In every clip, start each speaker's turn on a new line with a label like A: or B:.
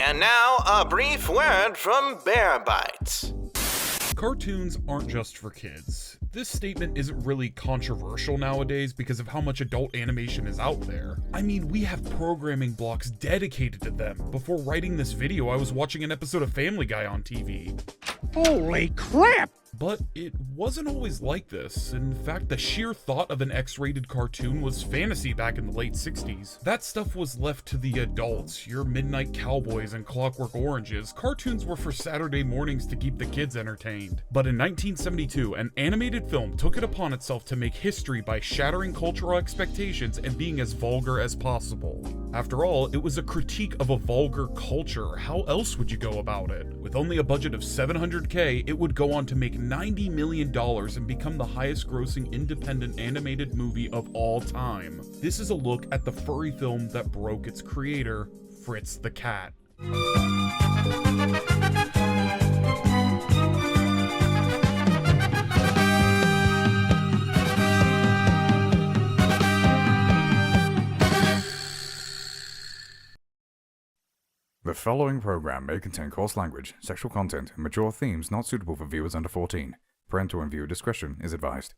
A: And now, a brief word from Bear Bites.
B: Cartoons aren't just for kids. This statement isn't really controversial nowadays because of how much adult animation is out there. I mean, we have programming blocks dedicated to them. Before writing this video, I was watching an episode of Family Guy on TV.
C: Holy crap!
B: But it wasn't always like this. In fact, the sheer thought of an X-rated cartoon was fantasy back in the late 60s. That stuff was left to the adults, your Midnight Cowboys and Clockwork Oranges. Cartoons were for Saturday mornings to keep the kids entertained. But in 1972, an animated film took it upon itself to make history by shattering cultural expectations and being as vulgar as possible. After all, it was a critique of a vulgar culture. How else would you go about it? With only a budget of $700K, it would go on to make $90 million and become the highest grossing independent animated movie of all time. This is a look at the furry film that broke its creator, Fritz the Cat.
D: The following program may contain coarse language, sexual content, and mature themes not suitable for viewers under 14. Parental and viewer discretion is advised.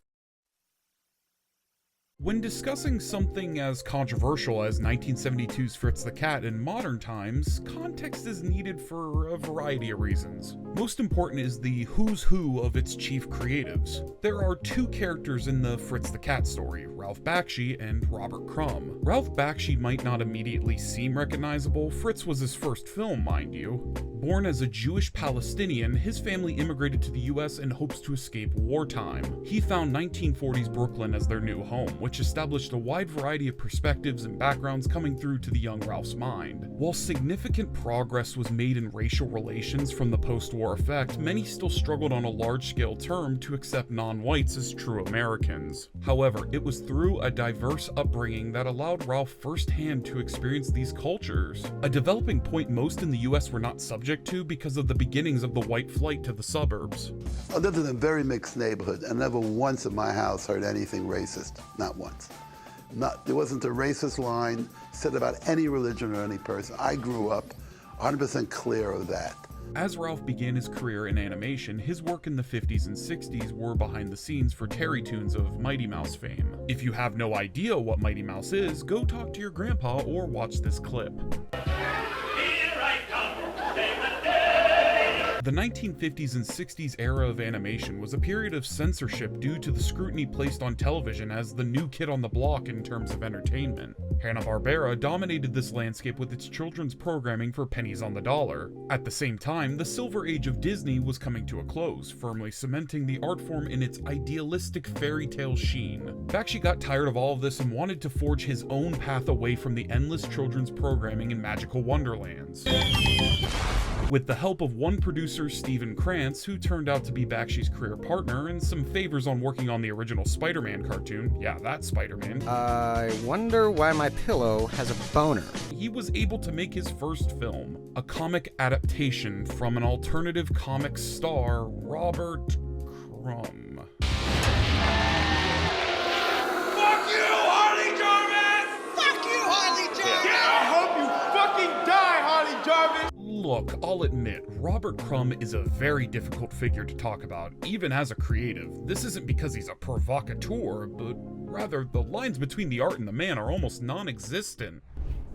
B: When discussing something as controversial as 1972's Fritz the Cat in modern times, context is needed for a variety of reasons. Most important is the who's who of its chief creatives. There are two characters in the Fritz the Cat story, Ralph Bakshi and Robert Crumb. Ralph Bakshi might not immediately seem recognizable. Fritz was his first film, mind you. Born as a Jewish Palestinian, his family immigrated to the US in hopes to escape wartime. He found 1940s Brooklyn as their new home, which established a wide variety of perspectives and backgrounds coming through to the young Ralph's mind. While significant progress was made in racial relations from the post-war effect, many still struggled on a large-scale term to accept non-whites as true Americans. However, it was through a diverse upbringing that allowed Ralph firsthand to experience these cultures, a developing point most in the US were not subject to because of the beginnings of the white flight to the suburbs.
E: I lived in a very mixed neighborhood and never once in my house heard anything racist, not once. There wasn't a racist line said about any religion or any person. I grew up 100% clear of that.
B: As Ralph began his career in animation, his work in the 50s and 60s were behind the scenes for Terrytoons of Mighty Mouse fame. If you have no idea what Mighty Mouse is, go talk to your grandpa or watch this clip. The 1950s and 60s era of animation was a period of censorship due to the scrutiny placed on television as the new kid on the block in terms of entertainment. Hanna-Barbera dominated this landscape with its children's programming for pennies on the dollar. At the same time, the silver age of Disney was coming to a close, firmly cementing the art form in its idealistic fairy tale sheen. Bakshi got tired of all of this and wanted to forge his own path away from the endless children's programming in magical wonderlands. With the help of one producer, Stephen Krantz, who turned out to be Bakshi's career partner, and some favors on working on the original Spider-Man cartoon, yeah, that Spider-Man,
C: I wonder why my pillow has a boner.
B: he was able to make his first film, a comic adaptation from an alternative comic star, Robert Crumb.
F: Fuck you, Harley Jarvis! Fuck you, Harley Jarvis! Yeah, I hope you fucking die, Harley Jarvis!
B: Look, I'll admit, Robert Crumb is a very difficult figure to talk about, even as a creative. This isn't because he's a provocateur, but rather the lines between the art and the man are almost non-existent.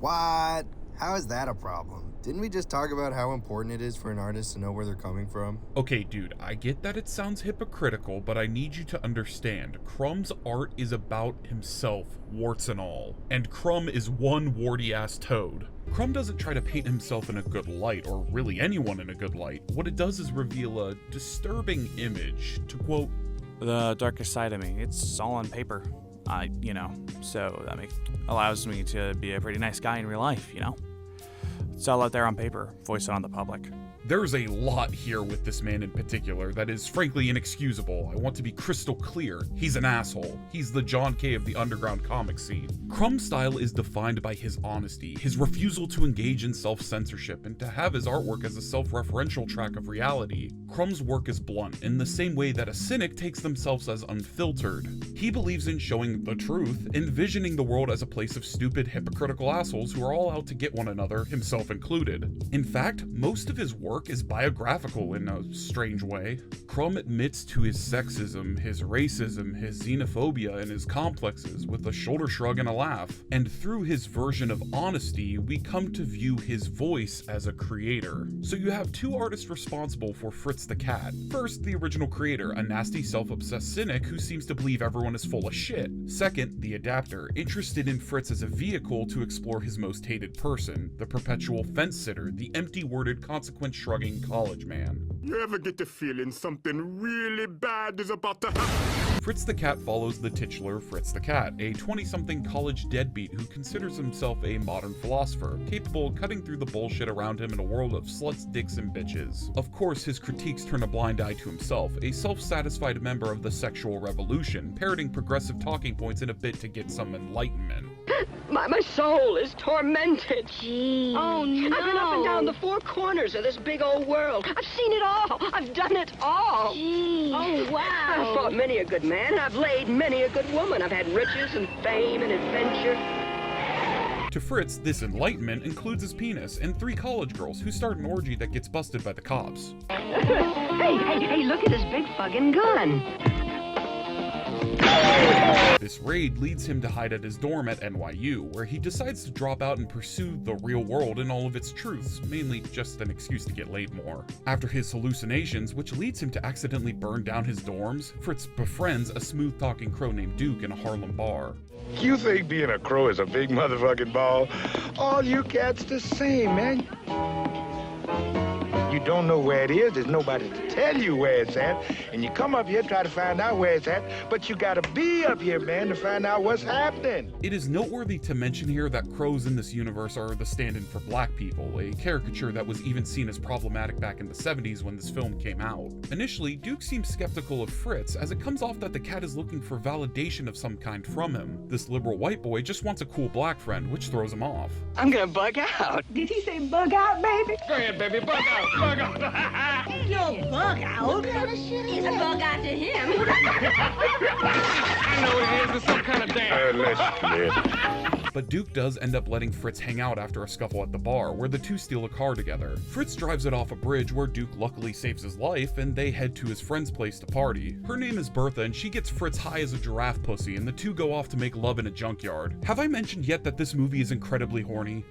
G: What? How is that a problem? Didn't we just talk about how important it is for an artist to know where they're coming from?
B: Okay, dude, I get that it sounds hypocritical, but I need you to understand, Crumb's art is about himself, warts and all. And Crumb is one warty-ass toad. Crumb doesn't try to paint himself in a good light, or really anyone in a good light. What it does is reveal a disturbing image. To quote,
H: "The darkest side of me, it's all on paper. So that allows me to be a pretty nice guy in real life, It's all out there on paper, voice it on the public."
B: There's a lot here with this man in particular that is frankly inexcusable. I want to be crystal clear. He's an asshole. He's the John Kay of the underground comic scene. Crumb's style is defined by his honesty, his refusal to engage in self-censorship, and to have his artwork as a self-referential track of reality. Crumb's work is blunt, in the same way that a cynic takes themselves as unfiltered. He believes in showing the truth, envisioning the world as a place of stupid, hypocritical assholes who are all out to get one another, himself included. In fact, most of his work is biographical in a strange way. Crumb admits to his sexism, his racism, his xenophobia, and his complexes with a shoulder shrug and a laugh. And through his version of honesty, we come to view his voice as a creator. So you have two artists responsible for Fritz the Cat. First, the original creator, a nasty, self-obsessed cynic who seems to believe everyone is full of shit. Second, the adapter, interested in Fritz as a vehicle to explore his most hated person, the perpetual fence-sitter, the empty-worded, consequence-shrugging college man.
F: You ever get the feeling something really bad is about to happen?
B: Fritz the Cat follows the titular Fritz the Cat, a 20-something college deadbeat who considers himself a modern philosopher, capable of cutting through the bullshit around him in a world of sluts, dicks, and bitches. Of course, his critiques turn a blind eye to himself, a self-satisfied member of the sexual revolution, parroting progressive talking points in a bid to get some enlightenment.
I: My soul is tormented.
J: Gee. Oh, no.
I: I've been up and down the four corners of this big old world. I've seen it all. I've done it all.
J: Gee. Oh, wow.
I: I've fought many a good man. I've laid many a good woman. I've had riches and fame and adventure.
B: To Fritz, this enlightenment includes his penis and 3 college girls who start an orgy that gets busted by the cops.
I: Hey, look at this big fucking gun.
B: This raid leads him to hide at his dorm at NYU, where he decides to drop out and pursue the real world and all of its truths, mainly just an excuse to get laid more. After his hallucinations, which leads him to accidentally burn down his dorms, Fritz befriends a smooth-talking crow named Duke in a Harlem bar.
F: You think being a crow is a big motherfucking ball? All you cats the same, man. You don't know where it is, there's nobody to tell you where it's at, and you come up here try to find out where it's at, but you gotta be up here, man, to find out what's happening.
B: It is noteworthy to mention here that crows in this universe are the stand-in for black people, a caricature that was even seen as problematic back in the 70s when this film came out. Initially, Duke seems skeptical of Fritz, as it comes off that the cat is looking for validation of some kind from him. This liberal white boy just wants a cool black friend, which throws him off.
I: I'm gonna bug out. Did he say bug out, baby?
F: Go ahead, baby, bug out, bug out.
J: Ain't no bug out. It's a bug out to him.
F: I know it is, it's some kind of damn.
B: But Duke does end up letting Fritz hang out after a scuffle at the bar, where the two steal a car together. Fritz drives it off a bridge where Duke luckily saves his life, and they head to his friend's place to party. Her name is Bertha, and she gets Fritz high as a giraffe pussy, and the two go off to make love in a junkyard. Have I mentioned yet that this movie is incredibly horny?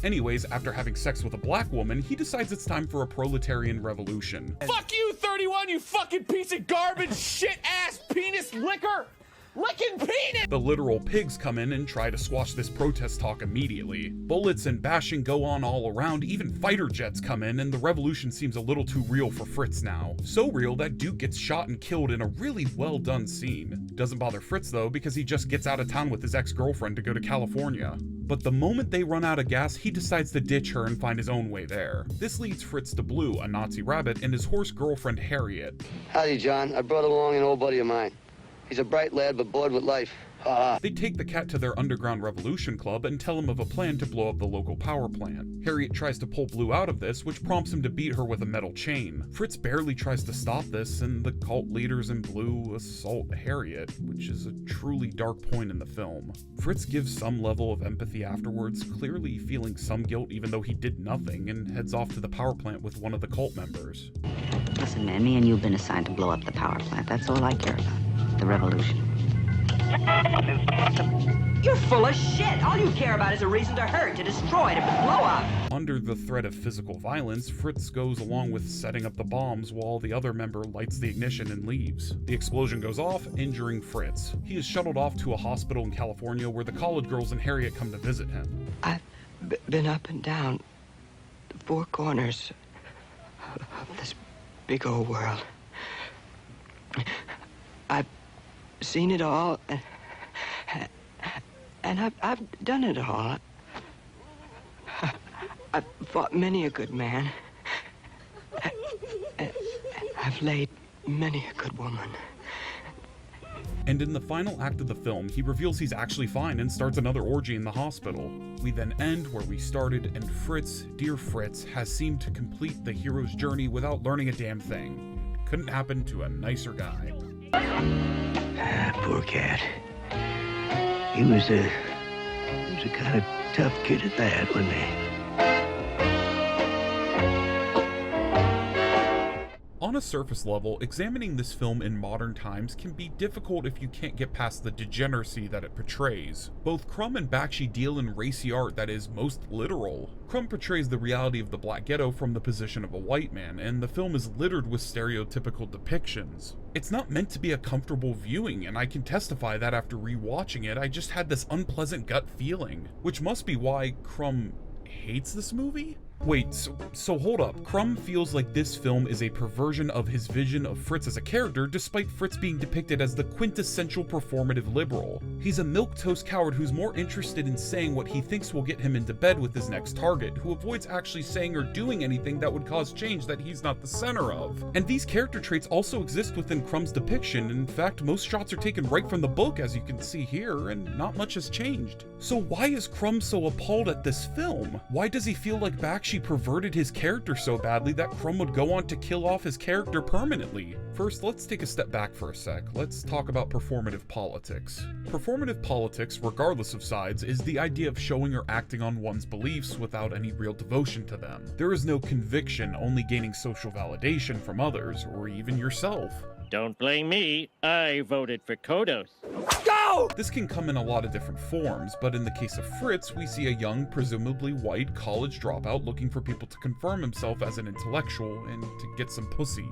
B: Anyways, after having sex with a black woman, he decides it's time for a proletarian revolution.
F: Fuck you, 31, you fucking piece of garbage, shit-ass penis licker! Licking penis!
B: The literal pigs come in and try to squash this protest talk immediately. Bullets and bashing go on all around, even fighter jets come in, and the revolution seems a little too real for Fritz now. So real that Duke gets shot and killed in a really well done scene. Doesn't bother Fritz though, because he just gets out of town with his ex-girlfriend to go to California. But the moment they run out of gas, he decides to ditch her and find his own way there. This leads Fritz to Blue, a Nazi rabbit, and his horse girlfriend Harriet.
K: Howdy, John. I brought along an old buddy of mine. He's a bright lad, but bored with life.
B: They take the cat to their underground revolution club and tell him of a plan to blow up the local power plant. Harriet tries to pull Blue out of this, which prompts him to beat her with a metal chain. Fritz barely tries to stop this, and the cult leaders in Blue assault Harriet, which is a truly dark point in the film. Fritz gives some level of empathy afterwards, clearly feeling some guilt even though he did nothing, and heads off to the power plant with one of the cult members.
L: Listen, man, me and you've been assigned to blow up the power plant. That's all I care about. The revolution.
I: You're full of shit. All you care about is a reason to hurt, to destroy, to blow up.
B: Under the threat of physical violence, Fritz goes along with setting up the bombs while the other member lights the ignition and leaves. The explosion goes off, injuring Fritz. He is shuttled off to a hospital in California where the college girls and Harriet come to visit him.
I: I've been up and down the four corners of this big old world. I've seen it all, and I've done it all. I've fought many a good man. I've laid many a good woman.
B: And in the final act of the film, he reveals he's actually fine and starts another orgy in the hospital. We then end where we started, and Fritz, dear Fritz, has seemed to complete the hero's journey without learning a damn thing. Couldn't happen to a nicer guy.
M: Poor cat. He was a kind of tough kid at that, wasn't he?
B: On a surface level, examining this film in modern times can be difficult if you can't get past the degeneracy that it portrays. Both Crumb and Bakshi deal in racy art that is most literal. Crumb portrays the reality of the black ghetto from the position of a white man, and the film is littered with stereotypical depictions. It's not meant to be a comfortable viewing, and I can testify that after rewatching it, I just had this unpleasant gut feeling, which must be why Crumb hates this movie? Wait, so hold up. Crumb feels like this film is a perversion of his vision of Fritz as a character, despite Fritz being depicted as the quintessential performative liberal. He's a milquetoast coward who's more interested in saying what he thinks will get him into bed with his next target, who avoids actually saying or doing anything that would cause change that he's not the center of. And these character traits also exist within Crumb's depiction. In fact, most shots are taken right from the book, as you can see here, and not much has changed. So why is Crumb so appalled at this film? Why does he feel like Bakshi perverted his character so badly that Crumb would go on to kill off his character permanently? First, let's take a step back for a sec. Let's talk about performative politics. Performative politics, regardless of sides, is the idea of showing or acting on one's beliefs without any real devotion to them. There is no conviction, only gaining social validation from others, or even yourself.
N: Don't blame me. I voted for Kodos.
B: Go! This can come in a lot of different forms, but in the case of Fritz, we see a young, presumably white, college dropout looking for people to confirm himself as an intellectual and to get some pussy.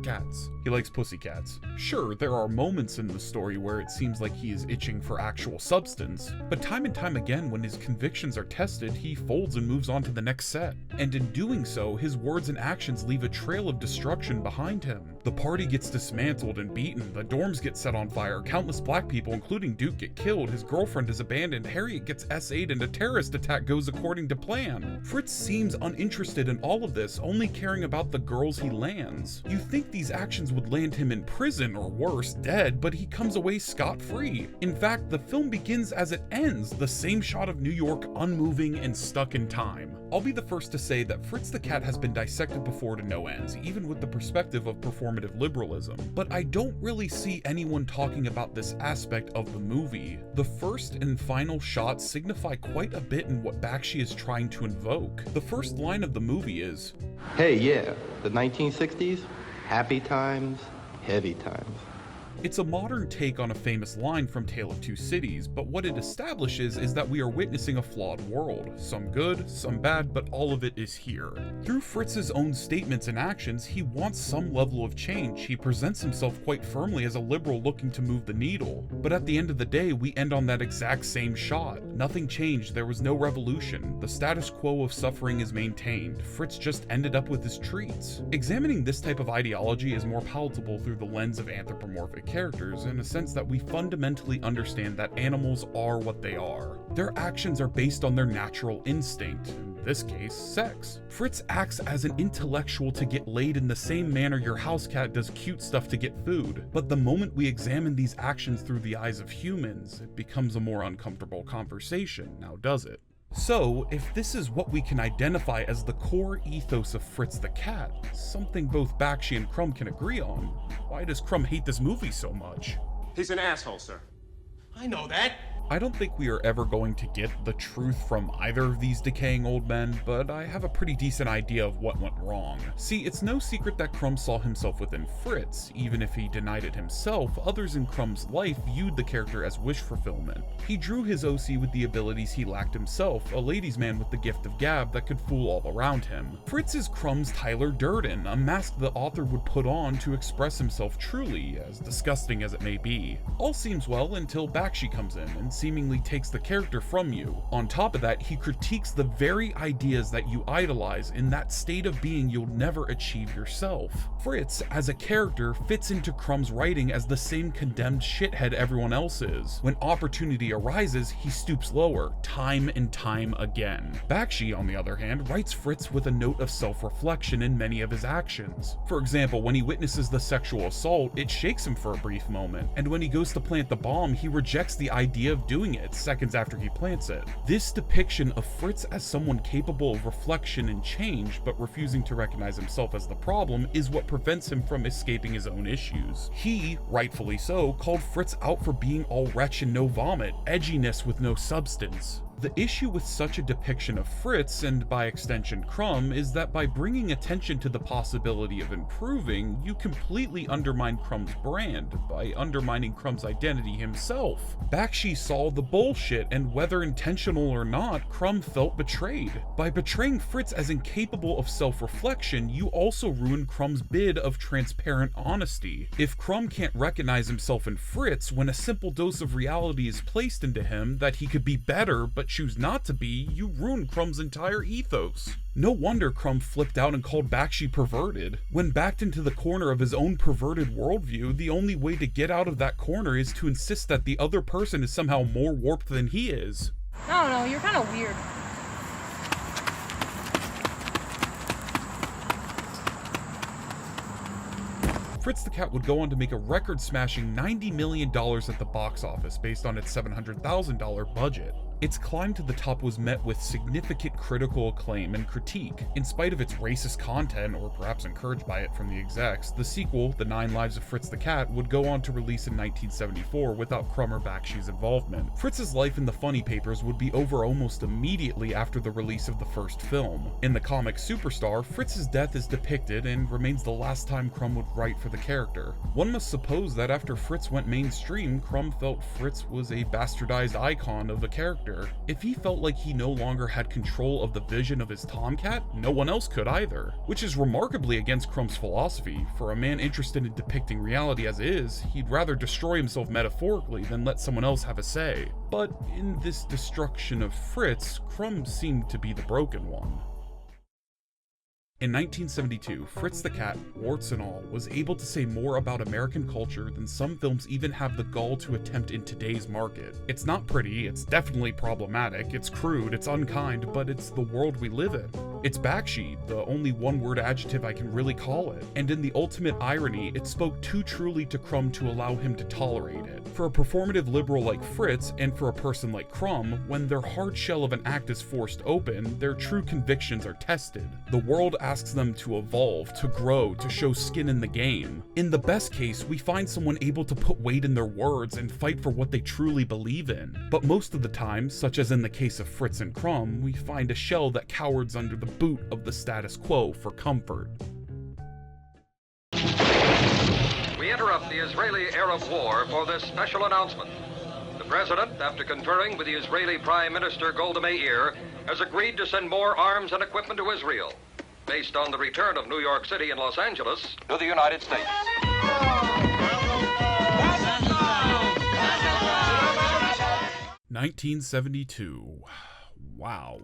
B: Cats. He likes pussycats. Sure, there are moments in the story where it seems like he is itching for actual substance, but time and time again, when his convictions are tested, he folds and moves on to the next set. And in doing so, his words and actions leave a trail of destruction behind him. The party gets dismantled and beaten, the dorms get set on fire, countless black people, including Duke, get killed, his girlfriend is abandoned, Harriet gets SA'd, and a terrorist attack goes according to plan. Fritz seems uninterested in all of this, only caring about the girls he lands. You think these actions would land him in prison or worse, dead, but he comes away scot-free. In fact, the film begins as it ends, the same shot of New York unmoving and stuck in time. I'll be the first to say that Fritz the Cat has been dissected before to no ends, even with the perspective of performative liberalism, but I don't really see anyone talking about this aspect of the movie. The first and final shots signify quite a bit in what Bakshi is trying to invoke. The first line of the movie is,
O: "Hey, yeah, the 1960s? Happy times, heavy times."
B: It's a modern take on a famous line from Tale of Two Cities, but what it establishes is that we are witnessing a flawed world. Some good, some bad, but all of it is here. Through Fritz's own statements and actions, he wants some level of change. He presents himself quite firmly as a liberal looking to move the needle. But at the end of the day, we end on that exact same shot. Nothing changed, there was no revolution. The status quo of suffering is maintained. Fritz just ended up with his treats. Examining this type of ideology is more palatable through the lens of anthropomorphic characters, in a sense that we fundamentally understand that animals are what they are. Their actions are based on their natural instinct, in this case, sex. Fritz acts as an intellectual to get laid in the same manner your house cat does cute stuff to get food. But the moment we examine these actions through the eyes of humans, it becomes a more uncomfortable conversation, now does it? So, if this is what we can identify as the core ethos of Fritz the Cat, something both Bakshi and Crumb can agree on, why does Crumb hate this movie so much?
P: He's an asshole, sir. I know that.
B: I don't think we are ever going to get the truth from either of these decaying old men, but I have a pretty decent idea of what went wrong. See, it's no secret that Crumb saw himself within Fritz. Even if he denied it himself, others in Crumb's life viewed the character as wish fulfillment. He drew his OC with the abilities he lacked himself, a ladies' man with the gift of gab that could fool all around him. Fritz is Crumb's Tyler Durden, a mask the author would put on to express himself truly, as disgusting as it may be. All seems well until Bakshi comes in and seemingly takes the character from you. On top of that, he critiques the very ideas that you idolize in that state of being you'll never achieve yourself. Fritz, as a character, fits into Crumb's writing as the same condemned shithead everyone else is. When opportunity arises, he stoops lower, time and time again. Bakshi, on the other hand, writes Fritz with a note of self-reflection in many of his actions. For example, when he witnesses the sexual assault, it shakes him for a brief moment, and when he goes to plant the bomb, he rejects the idea of of doing it seconds after he plants it. This depiction of Fritz as someone capable of reflection and change, but refusing to recognize himself as the problem, is what prevents him from escaping his own issues. He, rightfully so, called Fritz out for being all retch and no vomit, edginess with no substance. The issue with such a depiction of Fritz, and by extension Crumb, is that by bringing attention to the possibility of improving, you completely undermine Crumb's brand, by undermining Crumb's identity himself. Bakshi saw the bullshit, and whether intentional or not, Crumb felt betrayed. By betraying Fritz as incapable of self-reflection, you also ruin Crumb's bid of transparent honesty. If Crumb can't recognize himself in Fritz when a simple dose of reality is placed into him that he could be better but choose not to be, you ruin Crumb's entire ethos. No wonder Crumb flipped out and called Bakshi perverted. When backed into the corner of his own perverted worldview, the only way to get out of that corner is to insist that the other person is somehow more warped than he is.
Q: I don't know, you're kind of weird.
B: Fritz the Cat would go on to make a record-smashing $90 million at the box office based on its $700,000 budget. Its climb to the top was met with significant critical acclaim and critique. In spite of its racist content, or perhaps encouraged by it from the execs, the sequel, The 9 Lives of Fritz the Cat, would go on to release in 1974 without Crumb or Bakshi's involvement. Fritz's life in the funny papers would be over almost immediately after the release of the first film. In the comic Superstar, Fritz's death is depicted and remains the last time Crumb would write for the character. One must suppose that after Fritz went mainstream, Crumb felt Fritz was a bastardized icon of a character. If he felt like he no longer had control of the vision of his tomcat, no one else could either. Which is remarkably against Crumb's philosophy. For a man interested in depicting reality as is, he'd rather destroy himself metaphorically than let someone else have a say. But in this destruction of Fritz, Crumb seemed to be the broken one. In 1972, Fritz the Cat, warts and all, was able to say more about American culture than some films even have the gall to attempt in today's market. It's not pretty, it's definitely problematic, it's crude, it's unkind, but it's the world we live in. It's Bakshi, the only one-word adjective I can really call it, and in the ultimate irony, it spoke too truly to Crumb to allow him to tolerate it. For a performative liberal like Fritz, and for a person like Crumb, when their hard shell of an act is forced open, their true convictions are tested. The world asks them to evolve, to grow, to show skin in the game. In the best case, we find someone able to put weight in their words and fight for what they truly believe in. But most of the time, such as in the case of Fritz and Crumb, we find a shell that cowers under the boot of the status quo for comfort.
R: We interrupt the Israeli-Arab war for this special announcement. The President, after conferring with the Israeli Prime Minister Golda Meir, has agreed to send more arms and equipment to Israel, based on the return of New York City and Los Angeles to the United States.
B: 1972. Wow.